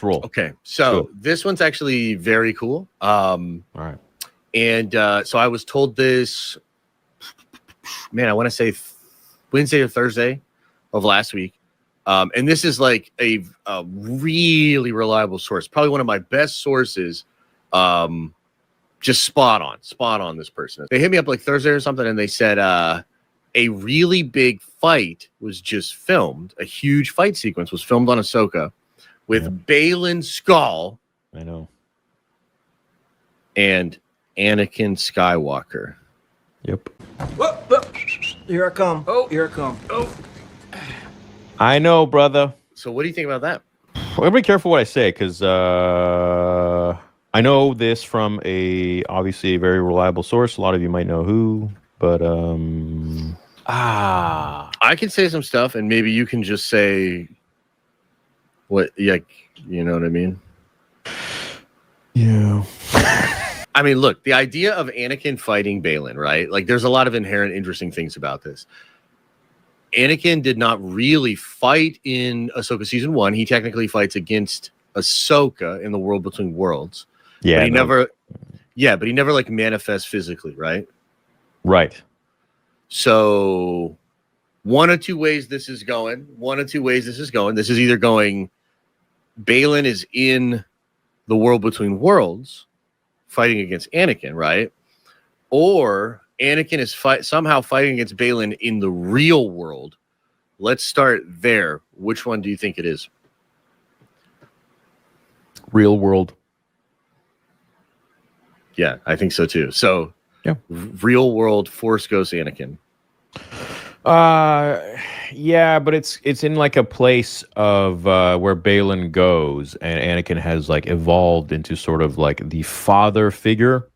Let's roll. Okay, so this one's actually very cool. All right. And so I was told this, man, I want to say Wednesday or Thursday of last week. And this is like a really reliable source, probably one of my best sources. Just spot on this person. They hit me up like Thursday or something, and they said a really big fight was just filmed. A huge fight sequence was filmed on Ahsoka with Baylan Skull. I know. And Anakin Skywalker. Yep. Whoa, whoa. Here I come. Oh, here I come. Oh. I know, brother. So what do you think about that? I'm gonna be careful what I say because I know this from obviously a very reliable source. A lot of you might know who, but I can say some stuff, and maybe you can just say what, like, you know what I mean? Yeah. I mean, look, the idea of Anakin fighting Baylan, right? Like, there's a lot of inherent interesting things about this. Anakin did not really fight in Ahsoka season 1. He technically fights against Ahsoka in the World Between Worlds. Yeah. But he never like manifests physically, right? Right. So one of two ways this is going. This is either going Baylan is in the World Between Worlds fighting against Anakin, right? Or Anakin is somehow fighting against Baylan in the real world. Let's start there. Which one do you think it is? Real world. Yeah, I think so too. So, yeah, real world Force Ghost Anakin. Yeah, but it's in like a place of where Baylan goes, and Anakin has like evolved into sort of like the father figure.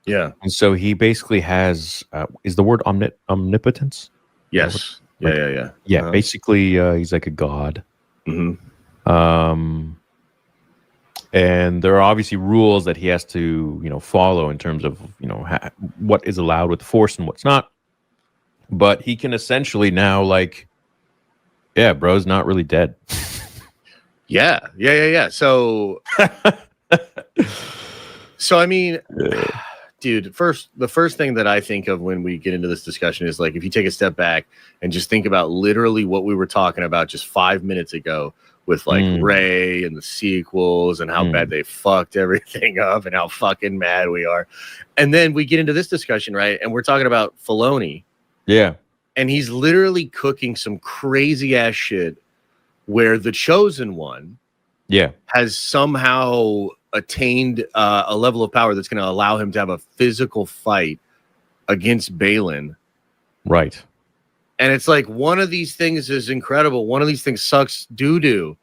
Yeah, and so he basically has is the word omnipotence? Yes. Yeah. Yeah, basically he's like a god. Mm-hmm. And there are obviously rules that he has to, follow in terms of, what is allowed with the Force and what's not. But he can essentially now, like, yeah, bro's not really dead. Yeah. So, I mean, dude, the first thing that I think of when we get into this discussion is like, if you take a step back and just think about literally what we were talking about just 5 minutes ago with like Rey and the sequels and how bad they fucked everything up and how fucking mad we are. And then we get into this discussion, right? And we're talking about Filoni. Yeah. And he's literally cooking some crazy ass shit where the Chosen One has somehow attained a level of power that's going to allow him to have a physical fight against Baylan. Right. And it's like, one of these things is incredible. One of these things sucks doo-doo.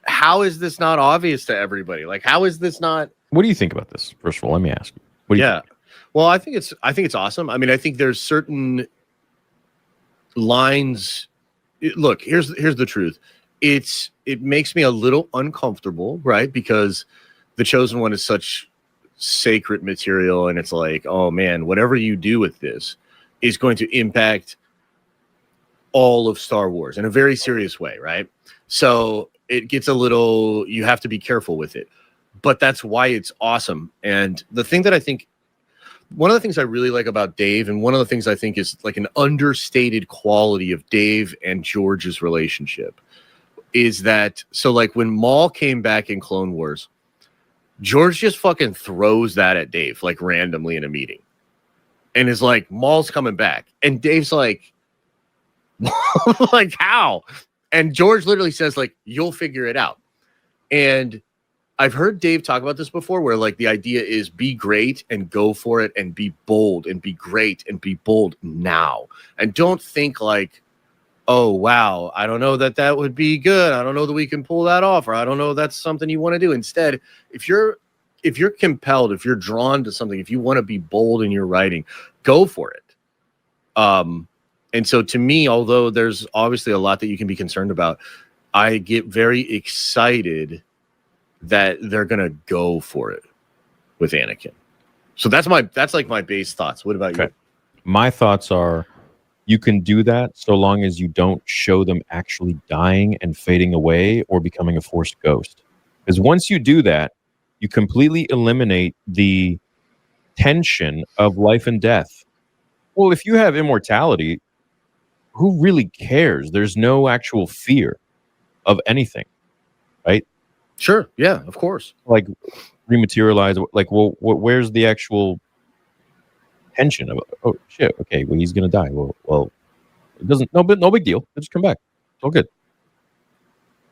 How is this not obvious to everybody? Like, how is this not... What do you think about this? First of all, let me ask you. What do you think? Well, I think it's awesome. I mean, I think there's certain lines. Look, here's the truth. It makes me a little uncomfortable, right? Because the Chosen One is such sacred material, and it's like, oh man, whatever you do with this is going to impact all of Star Wars in a very serious way, right? So it gets a little, you have to be careful with it. But that's why it's awesome. And the thing that I think, one of the things I really like about Dave, and one of the things I think is like an understated quality of Dave and George's relationship, is that, so like when Maul came back in Clone Wars, George just fucking throws that at Dave, like randomly in a meeting. And is like, Maul's coming back. And Dave's like, like, how? And George literally says, like, you'll figure it out. And I've heard Dave talk about this before, where like the idea is be great and go for it and be bold and be great and be bold now. And don't think like, oh, wow, I don't know that would be good. I don't know that we can pull that off, or I don't know that's something you want to do. Instead, if you're compelled, if you're drawn to something, if you want to be bold in your writing, go for it. And so to me, although there's obviously a lot that you can be concerned about, I get very excited that they're going to go for it with Anakin. So that's like my base thoughts. What about you? My thoughts are, you can do that so long as you don't show them actually dying and fading away or becoming a forced ghost. Because once you do that, you completely eliminate the tension of life and death. Well, if you have immortality, who really cares? There's no actual fear of anything, right? Sure. Yeah, of course. Like rematerialize, like, well, where's the actual tension of, oh shit, okay, well, he's gonna die. Well, it doesn't, no big deal. Just come back. It's all good,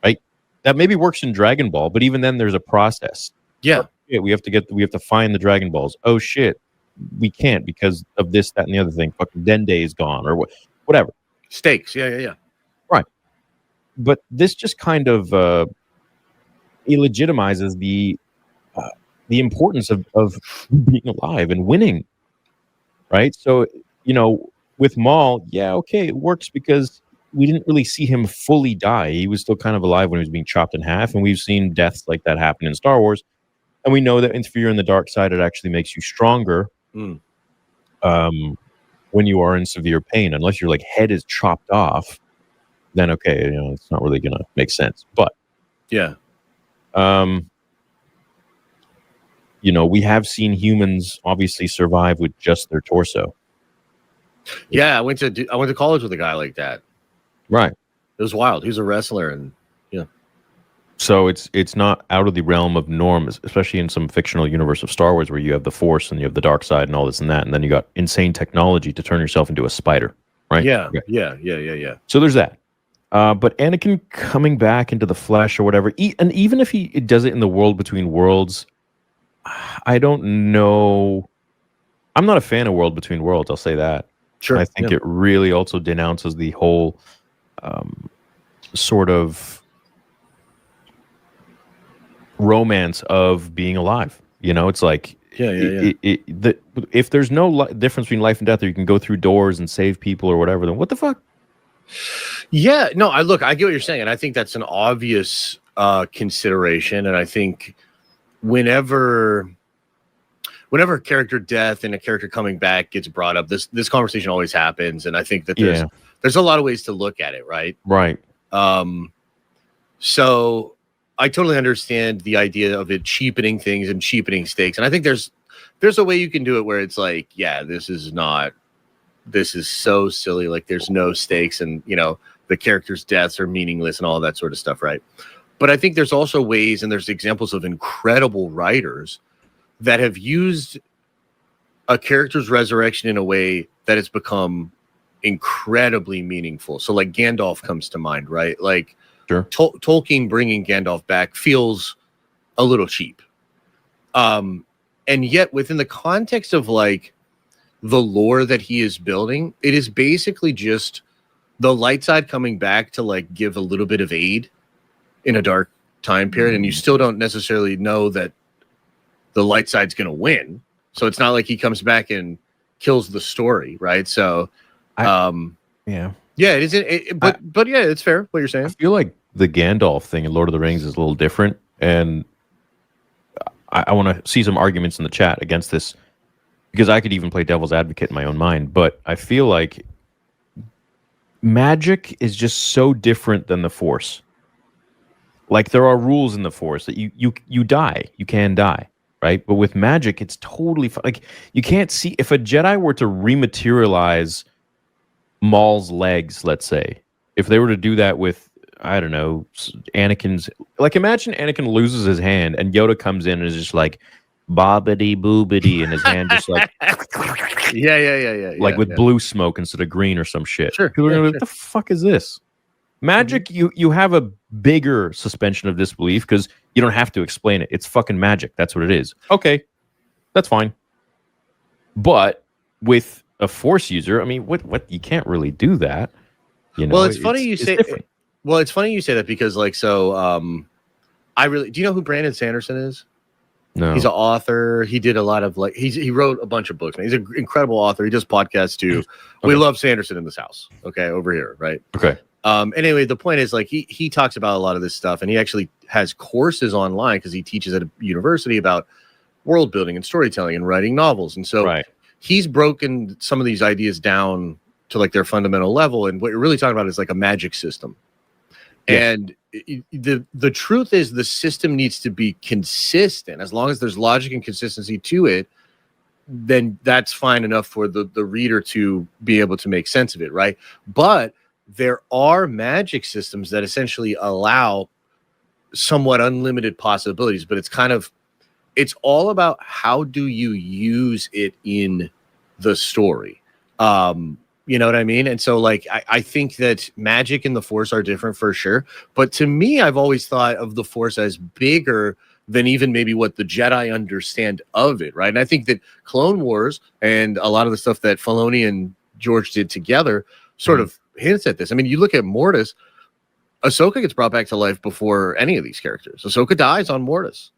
right? That maybe works in Dragon Ball, but even then, there's a process. Yeah. We have to find the Dragon Balls. Oh shit, we can't because of this, that, and the other thing. Fucking Dende is gone, or whatever. Stakes. Yeah. Right. But this just kind of illegitimizes the importance of being alive and winning. Right. So, with Maul, yeah, okay, it works because we didn't really see him fully die. He was still kind of alive when he was being chopped in half, and we've seen deaths like that happen in Star Wars. And we know that if you're in the dark side, it actually makes you stronger when you are in severe pain. Unless your head is chopped off, then okay, it's not really gonna make sense. But yeah, we have seen humans obviously survive with just their torso. Yeah, I went to college with a guy like that. Right. It was wild. He's a wrestler, and yeah. So it's not out of the realm of norms, especially in some fictional universe of Star Wars where you have the Force and you have the dark side and all this and that, and then you got insane technology to turn yourself into a spider, right? Yeah, okay. Yeah. So there's that. But Anakin coming back into the flesh or whatever, and even if he does it in the world between worlds, I don't know. I'm not a fan of World Between Worlds. I'll say that. Sure. I think it really also denounces the whole sort of romance of being alive. It's like, if there's no difference between life and death, or you can go through doors and save people or whatever, then what the fuck? Yeah, no, I get what you're saying, and I think that's an obvious consideration, and I think whenever character death and a character coming back gets brought up, this conversation always happens, and I think that there's a lot of ways to look at it, right? Right. So I totally understand the idea of it cheapening things and cheapening stakes, and I think there's a way you can do it where it's like, yeah, this is so silly, like there's no stakes, and the characters' deaths are meaningless and all that sort of stuff, right? But I think there's also ways, and there's examples of incredible writers that have used a character's resurrection in a way that has become incredibly meaningful. So like Gandalf comes to mind, right? Like sure. Tolkien bringing Gandalf back feels a little cheap. And yet within the context of like the lore that he is building, it is basically just the light side coming back to like give a little bit of aid in a dark time period. And you still don't necessarily know that the light side's going to win. So it's not like he comes back and kills the story, right? So, it isn't. But yeah, it's fair what you're saying. I feel like the Gandalf thing in Lord of the Rings is a little different, and I want to see some arguments in the chat against this, because I could even play devil's advocate in my own mind. But I feel like magic is just so different than the Force. Like there are rules in the Force that you die, you can die. Right, but with magic, it's totally like you can't see if a Jedi were to rematerialize Maul's legs. Let's say if they were to do that with, I don't know, Anakin's. Like imagine Anakin loses his hand and Yoda comes in and is just like bobbity boobity, and his hand just like like with blue smoke instead of green or some shit. Sure, people are gonna be like, what the fuck is this? Magic, you have a bigger suspension of disbelief because you don't have to explain it. It's fucking magic. That's what it is. Okay, that's fine. But with a Force user, I mean, what you can't really do that. Well, it's funny you say. Well, it's funny you say that because, like, so I really do. You know who Brandon Sanderson is? No, he's an author. He did a lot of he wrote a bunch of books. Man. He's an incredible author. He does podcasts too. Okay. We love Sanderson in this house. Okay, over here, right? Okay. Anyway, the point is like he talks about a lot of this stuff, and he actually has courses online because he teaches at a university about world building and storytelling and writing novels. And so he's broken some of these ideas down to like their fundamental level. And what you're really talking about is like a magic system. Yeah. And the truth is the system needs to be consistent. As long as there's logic and consistency to it, then that's fine enough for the reader to be able to make sense of it, right? But there are magic systems that essentially allow somewhat unlimited possibilities, but it's all about how do you use it in the story. You know what I mean? And so like I think that magic and the Force are different for sure. But to me, I've always thought of the Force as bigger than even maybe what the Jedi understand of it, right? And I think that Clone Wars and a lot of the stuff that Filoni and George did together sort of hints at this. I mean, you look at Mortis, Ahsoka gets brought back to life before any of these characters. Ahsoka dies on Mortis.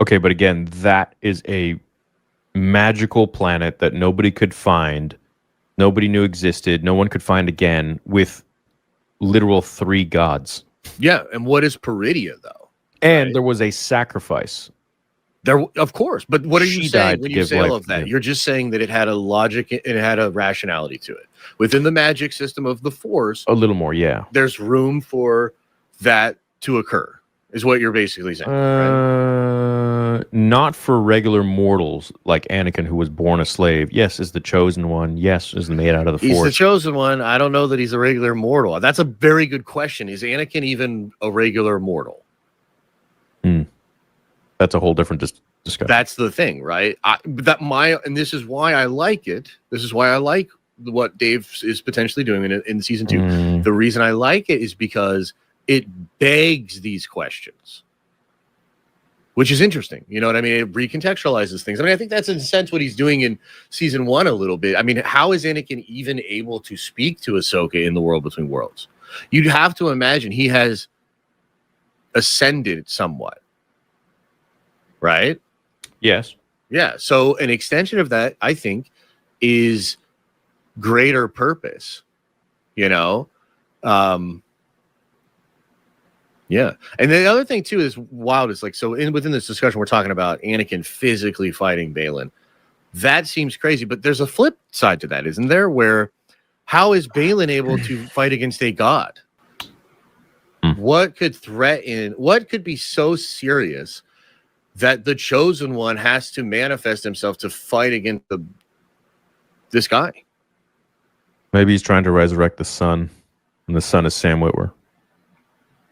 Okay, but again, that is a magical planet that nobody could find, nobody knew existed, no one could find again, with literal 3 gods. Yeah, and what is Peridia though? And right? there was a sacrifice. There, of course, but what are you She saying died when to you give say all life of to that? him. You're just saying that it had a logic, it had a rationality to it. Within the magic system of the Force, A little more, yeah. there's room for that to occur, is what you're basically saying, right? Not for regular mortals like Anakin, who was born a slave. Yes, is the chosen one. Yes, is made out of the He's Force. the chosen one. I don't know that he's a regular mortal. That's a very good question. Is Anakin even a regular mortal? That's a whole different discussion. That's the thing, right? And this is why I like it. This is why I like what Dave is potentially doing in season 2. The reason I like it is because it begs these questions, which is interesting. You know what I mean? It recontextualizes things. I mean, I think that's in a sense what he's doing in season 1 a little bit. I mean, how is Anakin even able to speak to Ahsoka in the World Between Worlds? You'd have to imagine he has ascended somewhat, right? Yes. Yeah. So an extension of that, I think, is greater purpose, you know? Yeah. And the other thing too is wild is like, so within this discussion, we're talking about Anakin physically fighting Baylan. That seems crazy, but there's a flip side to that, isn't there? Where how is Baylan able to fight against a god? What could be so serious that the chosen one has to manifest himself to fight against this guy? Maybe he's trying to resurrect the sun, and the sun is Sam Witwer.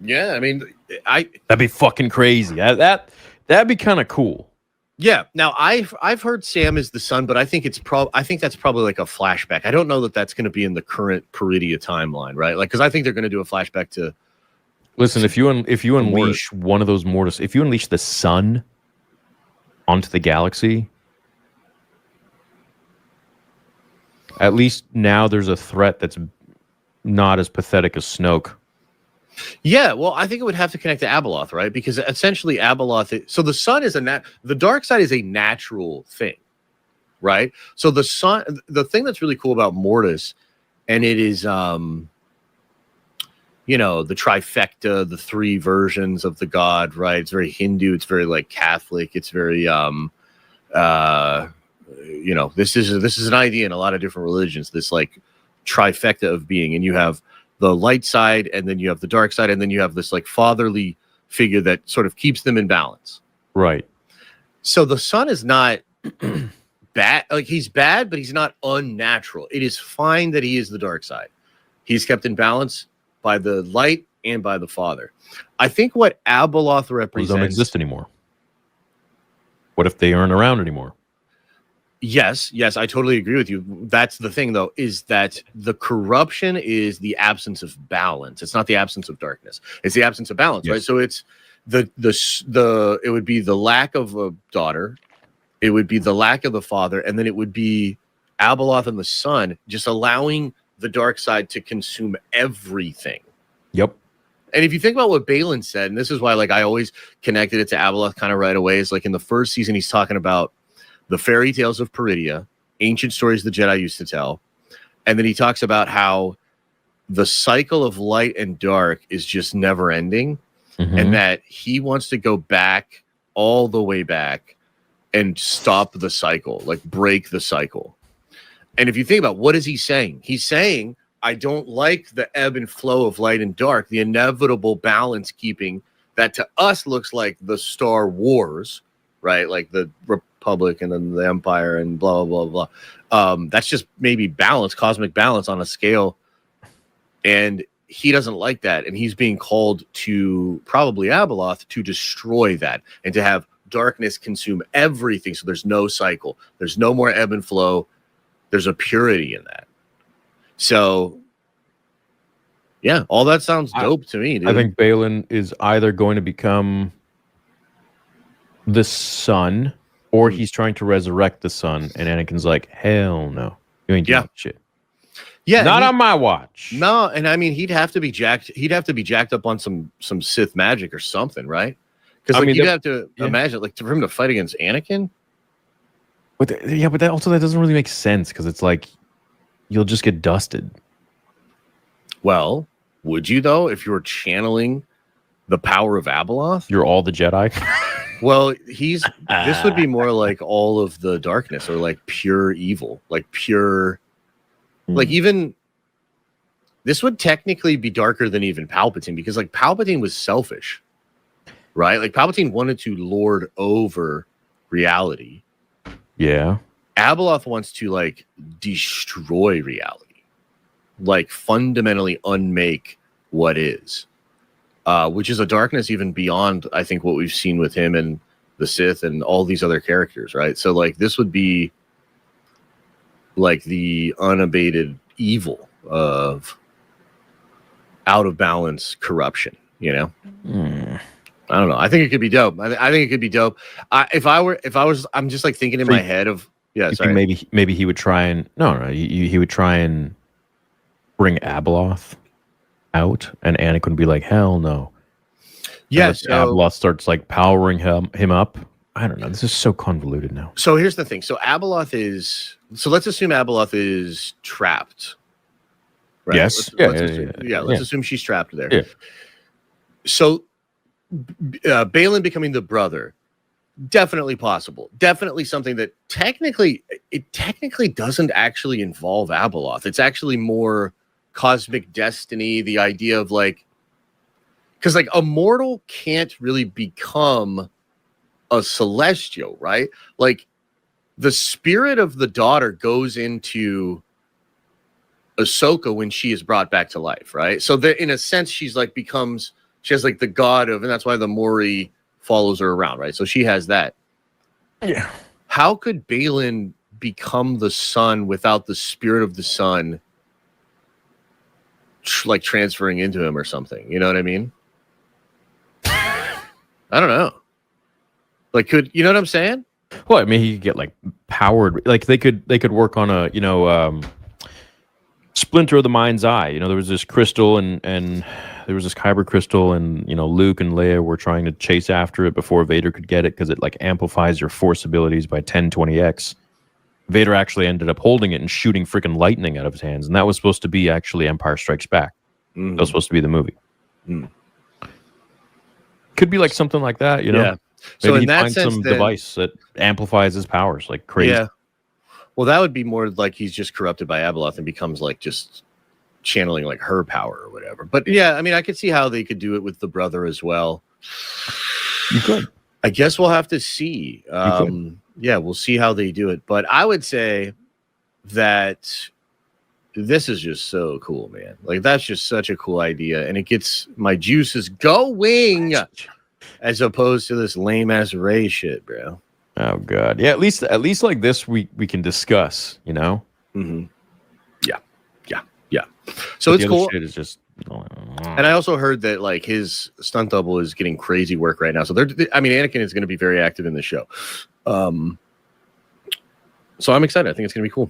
Yeah, I mean, that'd be fucking crazy. That'd be kind of cool. Yeah. Now I've heard Sam is the son, but I think that's probably like a flashback. I don't know that that's going to be in the current Peridia timeline, right? Like, because I think they're going to do a flashback to. Listen, if you unleash one of those Mortis, if you unleash the sun onto the galaxy, at least now there's a threat that's not as pathetic as Snoke. Yeah, well, I think it would have to connect to Abeloth, right? Because essentially Abeloth, so the sun is the dark side is a natural thing, right? So the sun, the thing that's really cool about Mortis, and it is, you know, the trifecta, the 3 versions of the god, right? It's very Hindu, it's very like Catholic, it's very, you know, this is an idea in a lot of different religions, this like trifecta of being, and you have the light side, and then you have the dark side, and then you have this like fatherly figure that sort of keeps them in balance. Right. So the sun is not bad. Like, he's bad, but he's not unnatural. It is fine that he is the dark side. He's kept in balance by the light and by the father. I think what Abeloth represents don't exist anymore. What if they aren't around anymore? Yes, I totally agree with you. That's the thing, though, is that the corruption is the absence of balance. It's not the absence of darkness. It's the absence of balance, yes. Right? So it's it would be the lack of a daughter, it would be the lack of the father, and then it would be Abeloth and the sun just allowing the dark side to consume everything. Yep. And if you think about what Baylan said, and this is why, like, I always connected it to Abeloth kind of right away, is like in the first season, he's talking about the fairy tales of Peridia, ancient stories the Jedi used to tell. And then he talks about how the cycle of light and dark is just never ending. And that he wants to go back, all the way back, and stop the cycle, like break the cycle. And if you think about what is he saying? He's saying, I don't like the ebb and flow of light and dark, the inevitable balance keeping that to us looks like the Star Wars, right? Like the Republic and then the Empire and blah, blah, blah, blah. That's just maybe balance, cosmic balance on a scale. And he doesn't like that. And he's being called to probably Abeloth to destroy that and to have darkness consume everything. So there's no cycle. There's no more ebb and flow. There's a purity in that. So, yeah, all that sounds dope to me, dude. I think Baylan is either going to become the son, or he's trying to resurrect the son, and Anakin's like, hell no. You ain't doing shit. Yeah, not on my watch. No, and I mean he'd have to be jacked. He'd have to be jacked up on some Sith magic or something, right? Because like, you'd have to imagine, like, for him to fight against Anakin. But but that also, that doesn't really make sense, because it's like you'll just get dusted. Well, would you though if you were channeling the power of Abeloth? You're all the Jedi. Well, this would be more like all of the darkness, or like pure evil, like pure, like even this would technically be darker than even Palpatine, because like Palpatine was selfish, right? Like Palpatine wanted to lord over reality. Yeah. Abeloth wants to like destroy reality, like fundamentally unmake what is, which is a darkness even beyond, I think, what we've seen with him and the Sith and all these other characters, right? So like this would be like the unabated evil of out of balance corruption, you know? I don't know. I think it could be dope. I think it could be dope. If I was, I'm just like thinking in my head of, sorry. Maybe he would try and he would try and bring Abeloth out, and Anakin would be like, hell no. Yes, Abeloth starts like powering him up. I don't know. This is so convoluted now. So here's the thing. So Abeloth is. So let's assume Abeloth is trapped. Right? Yes. Let's assume she's trapped there. Yeah. So Baylan becoming the brother, definitely possible. Definitely something that technically doesn't actually involve Abeloth. It's actually more cosmic destiny. The idea of like, because like a mortal can't really become a celestial, right? Like the spirit of the daughter goes into Ahsoka when she is brought back to life, right? So that in a sense she has like the god of, and that's why the Mori follows her around, right? So she has that. Yeah. How could Baylan become the son without the spirit of the son like transferring into him or something? You know what I mean? I don't know. Like, you know what I'm saying? Well, I mean, he could get like powered. Like they could work on a splinter of the mind's eye. There was this crystal and there was this kyber crystal, and Luke and Leia were trying to chase after it before Vader could get it, because it like amplifies your force abilities by 10-20x. Vader actually ended up holding it and shooting freaking lightning out of his hands, and that was supposed to be actually Empire Strikes Back. That was supposed to be the movie. Could be like something like that, Yeah. So maybe in he that finds sense, some device that amplifies his powers like crazy. Yeah. Well, that would be more like he's just corrupted by Abeloth and becomes like just channeling like her power or whatever. But yeah, I mean, I could see how they could do it with the brother as well. You could. I guess we'll have to see. Yeah, we'll see how they do it. But I would say that this is just so cool, man. Like that's just such a cool idea, and it gets my juices going, as opposed to this lame ass Ray shit, bro. Oh god, yeah. At least like this, we can discuss. Mm-hmm. Yeah. So it's cool. Shit is just. And I also heard that like his stunt double is getting crazy work right now. So Anakin is going to be very active in the show. So I'm excited. I think it's going to be cool.